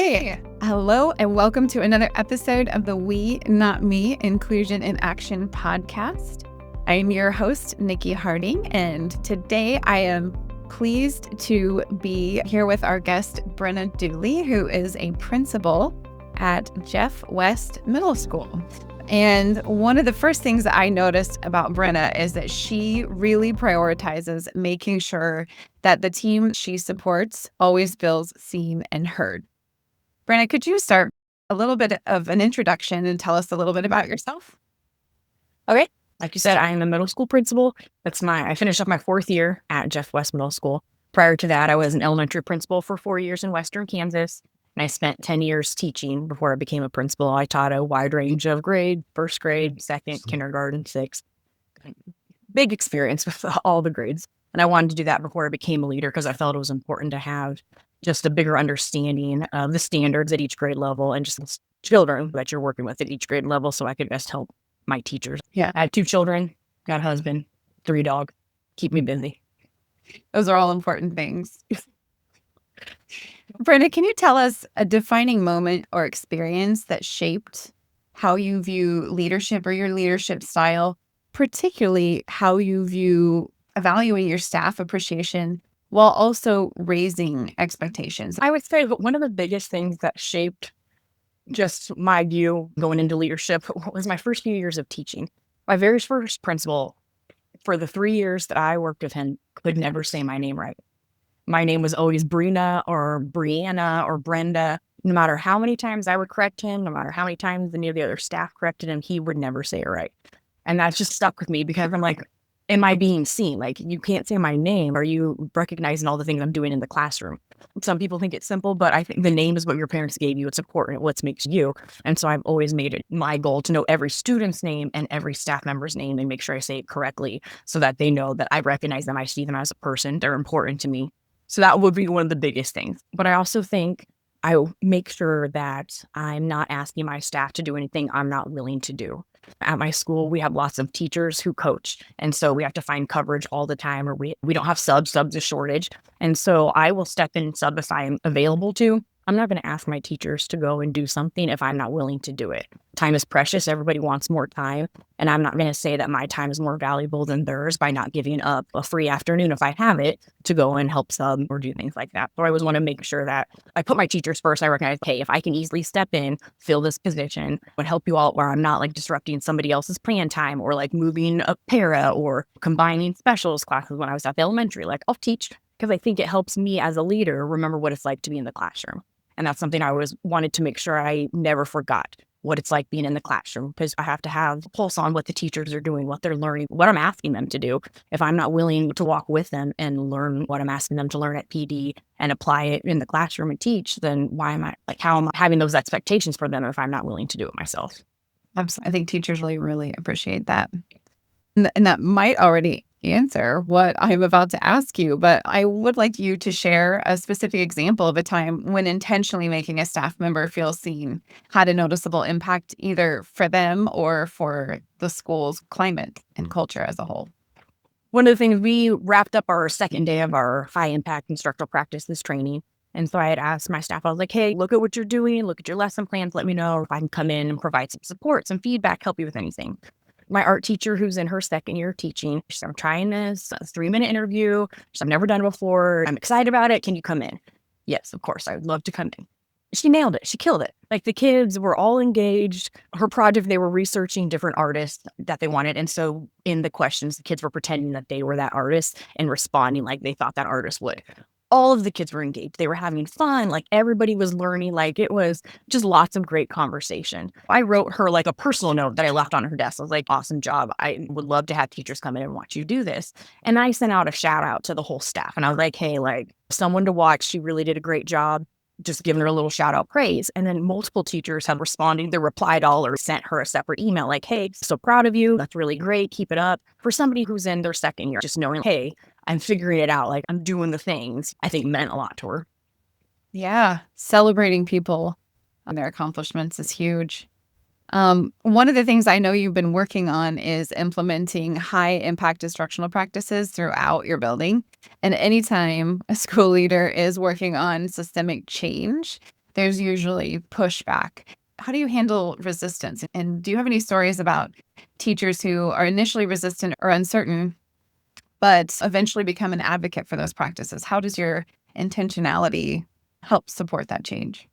Okay. Hello and welcome to another episode of the We, Not Me, Inclusion in Action podcast. I am your host, Nikki Harding, and today I am pleased to be here with our guest, Brenna Dooley, who is a principal at Jeff West Middle School. And one of the first things that I noticed about Brenna is that she really prioritizes making sure that the team she supports always feels seen and heard. Brenna, could you start a little bit of an introduction and tell us a little bit about yourself? Okay. Like you said, I am a middle school principal. I finished up my 4th year at Jeff West Middle School. Prior to that, I was an elementary principal for 4 years in Western Kansas. And I spent 10 years teaching before I became a principal. I taught a wide range of grade, 1st grade, 2nd, kindergarten, 6th. Big experience with all the grades. And I wanted to do that before I became a leader because I felt it was important to have just a bigger understanding of the standards at each grade level and just the children that you're working with at each grade level so I could best help my teachers. Yeah. I had 2 children, got a husband, 3 dogs, keep me busy. Those are all important things. Brenna, can you tell us a defining moment or experience that shaped how you view leadership or your leadership style, particularly how you view evaluating your staff appreciation while also raising expectations? I would say that one of the biggest things that shaped just my view going into leadership was my first few years of teaching. My very first principal, for the 3 years that I worked with him, could never say my name right. My name was always Brenna or Brianna or Brenda. No matter how many times I would correct him, no matter how many times any of the other staff corrected him, he would never say it right. And that's just stuck with me because I'm like, am I being seen? Like, you can't say my name. Are you recognizing all the things I'm doing in the classroom? Some people think it's simple, but I think the name is what your parents gave you. It's important. What makes you. And so I've always made it my goal to know every student's name and every staff member's name and make sure I say it correctly so that they know that I recognize them. I see them as a person. They're important to me. So that would be one of the biggest things. But I also think I make sure that I'm not asking my staff to do anything I'm not willing to do. At my school, we have lots of teachers who coach. And so we have to find coverage all the time, or we don't have subs a shortage. And so I will step in and sub if I'm available to. I'm not going to ask my teachers to go and do something if I'm not willing to do it. Time is precious. Everybody wants more time. And I'm not going to say that my time is more valuable than theirs by not giving up a free afternoon if I have it to go and help sub or do things like that. So I always want to make sure that I put my teachers first. I recognize, hey, if I can easily step in, fill this position, would help you out where I'm not like disrupting somebody else's plan time or like moving a para or combining specials classes when I was at the elementary. Like, I'll teach because I think it helps me as a leader remember what it's like to be in the classroom. And that's something I always wanted to make sure I never forgot, what it's like being in the classroom, because I have to have a pulse on what the teachers are doing, what they're learning, what I'm asking them to do. If I'm not willing to walk with them and learn what I'm asking them to learn at PD and apply it in the classroom and teach, then how am I having those expectations for them if I'm not willing to do it myself? Absolutely. I think teachers really appreciate that. And that might already answer what I'm about to ask you, but I would like you to share a specific example of a time when intentionally making a staff member feel seen had a noticeable impact either for them or for the school's climate and culture as a whole. One of the things, we wrapped up our 2nd day of our high impact instructional practices training. And so I had asked my staff, I was like, hey, look at what you're doing, look at your lesson plans, let me know if I can come in and provide some support, some feedback, help you with anything. My art teacher, who's in her 2nd year of teaching, she said, I'm trying this 3-minute interview. I've never done it before. I'm excited about it. Can you come in? Yes, of course. I would love to come in. She nailed it. She killed it. Like, the kids were all engaged. Her project, they were researching different artists that they wanted. And so in the questions, the kids were pretending that they were that artist and responding like they thought that artist would. All of the kids were engaged. They were having fun. Like, everybody was learning. Like, it was just lots of great conversation. I wrote her like a personal note that I left on her desk. I was like, awesome job. I would love to have teachers come in and watch you do this. And I sent out a shout out to the whole staff. And I was like, hey, like, someone to watch. She really did a great job. Just giving her a little shout out praise. And then multiple teachers have responded. They replied all or sent her a separate email like, hey, so proud of you. That's really great. Keep it up. For somebody who's in their 2nd year, just knowing, hey, I'm figuring it out. Like, I'm doing the things, I think meant a lot to her. Yeah. Celebrating people and their accomplishments is huge. One of the things I know you've been working on is implementing high impact instructional practices throughout your building. And anytime a school leader is working on systemic change, there's usually pushback. How do you handle resistance? And do you have any stories about teachers who are initially resistant or uncertain, but eventually become an advocate for those practices? How does your intentionality help support that change?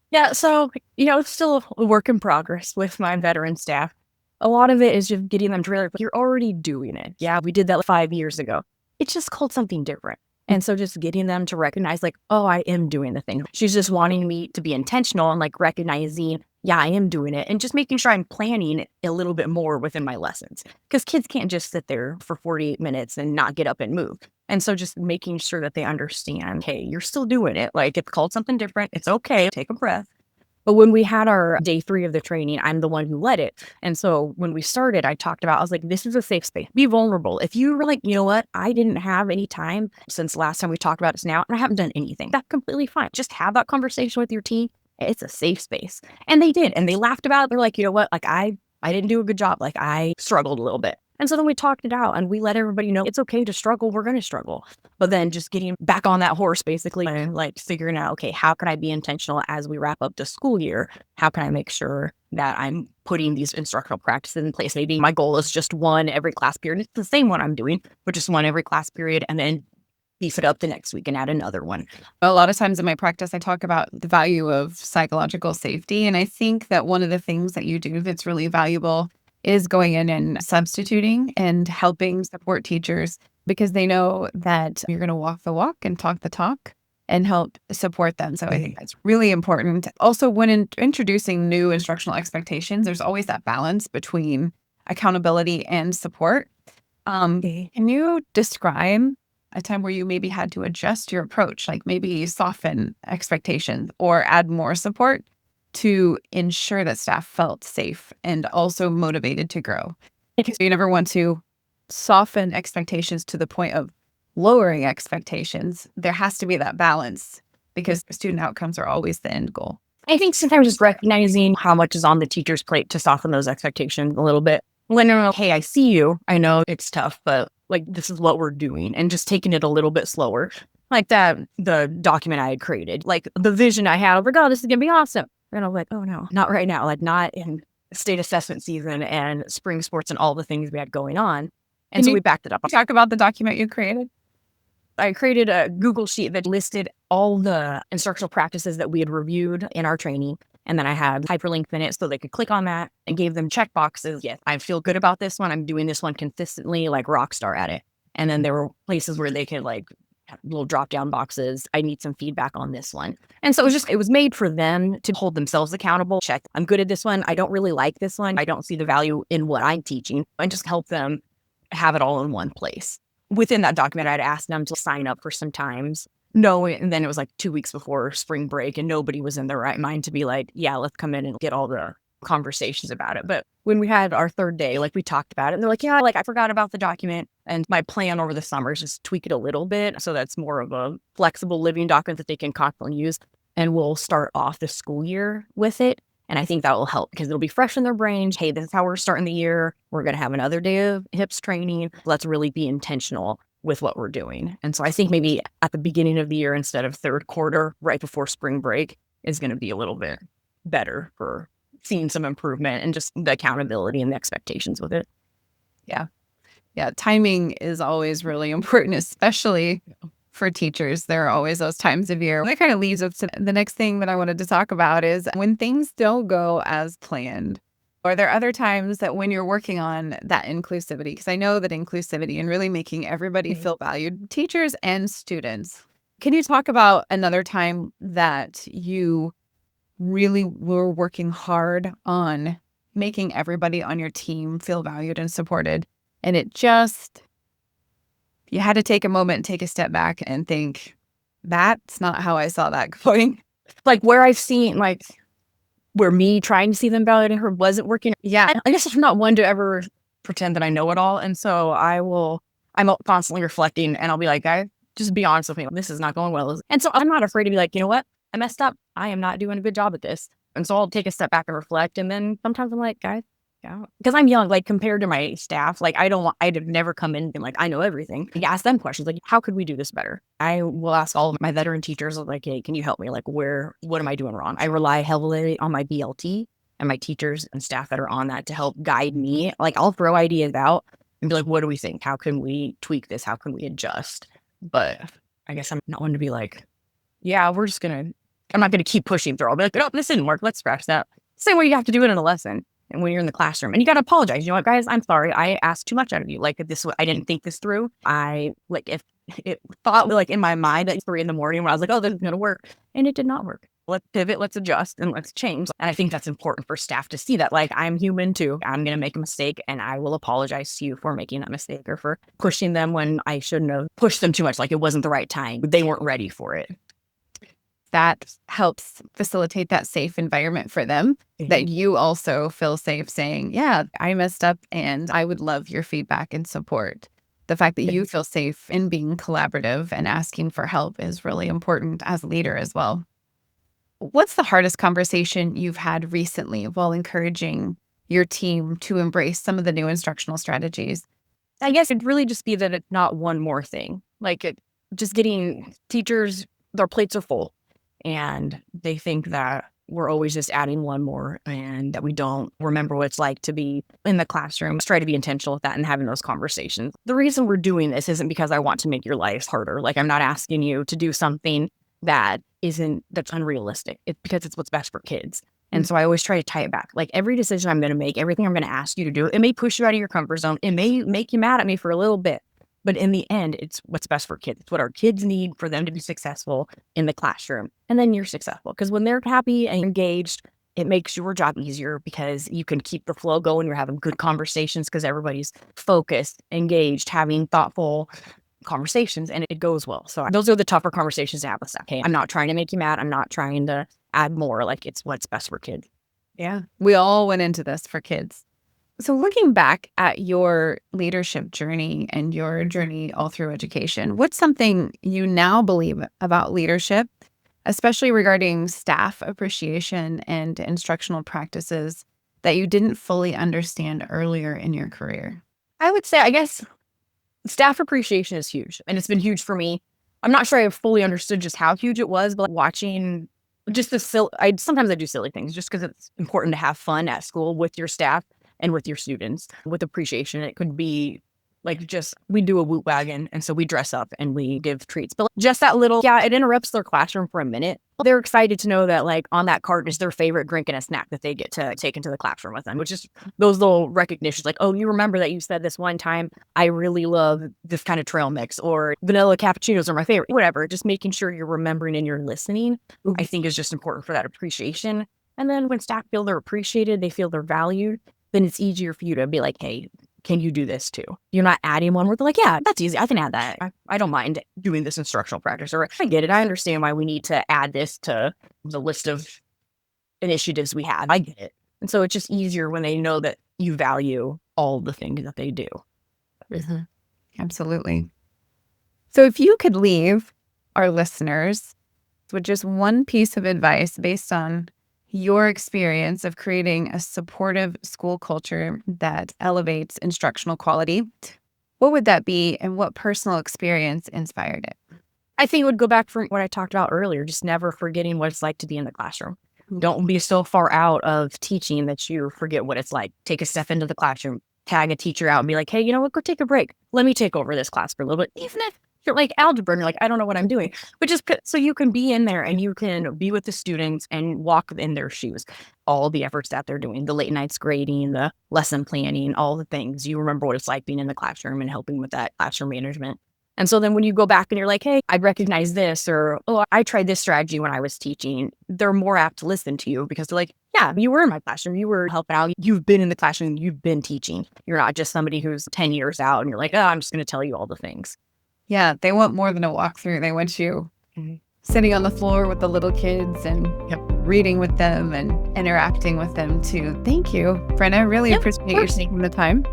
Yeah, so, it's still a work in progress with my veteran staff. A lot of it is just getting them to realize you're already doing it. Yeah, we did that 5 years ago. It's just called something different. And so just getting them to recognize oh, I am doing the thing. She's just wanting me to be intentional and recognizing, yeah, I am doing it. And just making sure I'm planning a little bit more within my lessons. Because kids can't just sit there for 48 minutes and not get up and move. And so just making sure that they understand, hey, you're still doing it. It's called something different. It's okay. Take a breath. But when we had our day 3 of the training, I'm the one who led it. And so when we started, I was like, this is a safe space. Be vulnerable. If you were like, you know what, I didn't have any time since last time we talked about this now, and I haven't done anything, that's completely fine. Just have that conversation with your team. It's a safe space. And they did. And they laughed about it. They're like, you know what, I didn't do a good job. I struggled a little bit. And so then we talked it out and we let everybody know it's okay to struggle. We're going to struggle. But then just getting back on that horse, basically, and figuring out, okay, how can I be intentional as we wrap up the school year? How can I make sure that I'm putting these instructional practices in place? Maybe my goal is just one every class period. It's the same one I'm doing, but just one every class period, and then beef it up the next week and add another one. A lot of times in my practice, I talk about the value of psychological safety. And I think that one of the things that you do that's really valuable is going in and substituting and helping support teachers, because they know that you're going to walk the walk and talk the talk and help support them. So I think that's really important. Also, when introducing new instructional expectations, there's always that balance between accountability and support. Can you describe a time where you maybe had to adjust your approach, maybe soften expectations or add more support to ensure that staff felt safe and also motivated to grow? Because you never want to soften expectations to the point of lowering expectations. There has to be that balance because student outcomes are always the end goal. I think sometimes just recognizing how much is on the teacher's plate to soften those expectations a little bit. Letting them know, hey, I see you. I know it's tough, but this is what we're doing, and just taking it a little bit slower. The document I had created, the vision I had, oh, this is going to be awesome. And I'm like, oh no, not right now. Not in state assessment season and spring sports and all the things we had going on. And so we backed it up. Talk about the document you created. I created a Google sheet that listed all the instructional practices that we had reviewed in our training. And then I had hyperlinks in it so they could click on that, and gave them check boxes. Yes, I feel good about this one. I'm doing this one consistently, rock star at it. And then there were places where they could have little drop down boxes. I need some feedback on this one. And so it was made for them to hold themselves accountable. Check, I'm good at this one. I don't really like this one. I don't see the value in what I'm teaching, and just help them have it all in one place. Within that document, I'd asked them to sign up for some times. No, and then it was 2 weeks before spring break, and nobody was in their right mind to be yeah, let's come in and get all the conversations about it. But when we had our third day, we talked about it, and they're like, yeah, I forgot about the document. And my plan over the summer is just tweak it a little bit so that's more of a flexible living document that they can constantly use. And we'll start off the school year with it. And I think that will help because it'll be fresh in their brains. Hey, this is how we're starting the year. We're going to have another day of HIPS training. Let's really be intentional with what we're doing. And so I think maybe at the beginning of the year instead of third quarter, right before spring break, is going to be a little bit better for seeing some improvement and just the accountability and the expectations with it. Yeah. Yeah. Timing is always really important, especially for teachers. There are always those times of year. That kind of leads us to the next thing that I wanted to talk about is when things don't go as planned. Are there other times that when you're working on that inclusivity, because I know that inclusivity and really making everybody feel valued, teachers and students, can you talk about another time that you really were working hard on making everybody on your team feel valued and supported, and you had to take a moment and take a step back and think, that's not how I saw that going? Where I've seen, where me trying to see them valued and her wasn't working. Yeah. I guess I'm not one to ever pretend that I know it all. And so I'm constantly reflecting, and I'll be like, guys, just be honest with me. This is not going well. And so I'm not afraid to be you know what? I messed up. I am not doing a good job at this. And so I'll take a step back and reflect. And then sometimes I'm like, guys, Yeah. Because I'm young, like compared to my staff, like I'd have never come in and been like, I know everything. You ask them questions like, how could we do this better? I will ask all of my veteran teachers, like, hey, can you help me? Like, what am I doing wrong? I rely heavily on my BLT and my teachers and staff that are on that to help guide me. Like, I'll throw ideas out and be like, what do we think? How can we tweak this? How can we adjust? But I guess I'm not one to be like, yeah, I'm not going to keep pushing through. I'll be like, oh, this didn't work. Let's scratch that. Same way you have to do it in a lesson. And when you're in the classroom, and you got to apologize. You know what, guys? I'm sorry. I asked too much out of you. Like I didn't think this through. If it thought like in my mind at 3 a.m. when I was like, oh, this is going to work. And it did not work. Let's pivot, let's adjust, and let's change. And I think that's important for staff to see that, like, I'm human too. I'm going to make a mistake, and I will apologize to you for making that mistake or for pushing them when I shouldn't have pushed them too much. Like, it wasn't the right time. They weren't ready for it. That helps facilitate that safe environment for them, that you also feel safe saying, yeah, I messed up and I would love your feedback and support. The fact that you feel safe in being collaborative and asking for help is really important as a leader as well. What's the hardest conversation you've had recently while encouraging your team to embrace some of the new instructional strategies? I guess it'd really just be that it's not one more thing. Like, just getting teachers, their plates are full. And they think that we're always just adding one more and that we don't remember what it's like to be in the classroom. Let's try to be intentional with that and having those conversations. The reason we're doing this isn't because I want to make your life harder. Like, I'm not asking you to do something that's unrealistic. It's because it's what's best for kids. And so I always try to tie it back. Like, every decision I'm going to make, everything I'm going to ask you to do, it may push you out of your comfort zone. It may make you mad at me for a little bit. But in the end, it's what's best for kids. It's what our kids need for them to be successful in the classroom. And then you're successful. Because when they're happy and engaged, it makes your job easier because you can keep the flow going. You're having good conversations because everybody's focused, engaged, having thoughtful conversations, and it goes well. So those are the tougher conversations to have with staff. Hey, I'm not trying to make you mad. I'm not trying to add more. Like, it's what's best for kids. Yeah. We all went into this for kids. So looking back at your leadership journey and your journey all through education, what's something you now believe about leadership, especially regarding staff appreciation and instructional practices that you didn't fully understand earlier in your career? I would say, I guess, staff appreciation is huge, and it's been huge for me. I'm not sure I fully understood just how huge it was, but watching just sometimes I do silly things just because it's important to have fun at school with your staff and with your students with appreciation. It could be like, we do a wagon, and so we dress up and we give treats. But just that little, it interrupts their classroom for a minute. They're excited to know that, like, on that cart is their favorite drink and a snack that they get to take into the classroom with them, which is those little recognitions. Like, oh, you remember that you said this one time, I really love this kind of trail mix, or vanilla cappuccinos are my favorite, whatever. Just making sure you're remembering and you're listening, I think, is just important for that appreciation. And then when staff feel they're appreciated, they feel they're valued, then it's easier for you to be like, hey, can you do this too? You're not adding one where they're like, yeah, that's easy. I can add that. I don't mind doing this instructional practice, or I get it. I understand why we need to add this to the list of initiatives we have. I get it. And so it's just easier when they know that you value all the things that they do. Mm-hmm. Absolutely. So if you could leave our listeners with just one piece of advice based on your experience of creating a supportive school culture that elevates instructional quality, what would that be, and what personal experience inspired it? I think it would go back from what I talked about earlier, just never forgetting what it's like to be in the classroom. Don't be so far out of teaching that you forget what it's like. Take a step into the classroom, tag a teacher out and be like, hey, you know what, go take a break. Let me take over this class for a little bit. Even if you're like algebra and you're like, I don't know what I'm doing, but just so you can be in there and you can be with the students and walk in their shoes. All the efforts that they're doing, the late nights grading, the lesson planning, all the things. You remember what it's like being in the classroom and helping with that classroom management. And so then when you go back and you're like, hey, I recognize this, or, oh, I tried this strategy when I was teaching, they're more apt to listen to you because they're like, yeah, you were in my classroom. You were helping out. You've been in the classroom. You've been teaching. You're not just somebody who's 10 years out and you're like, oh, I'm just going to tell you all the things. Yeah, they want more than a walkthrough. They want you sitting on the floor with the little kids and reading with them and interacting with them too. Thank you, Brenna. Really appreciate you taking the time.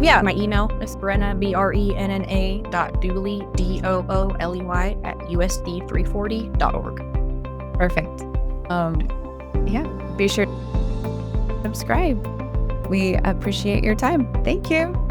Yeah, my email is Brenna, Brenna.Dooley, Dooley @USD340.org. Perfect. Be sure to subscribe. We appreciate your time. Thank you.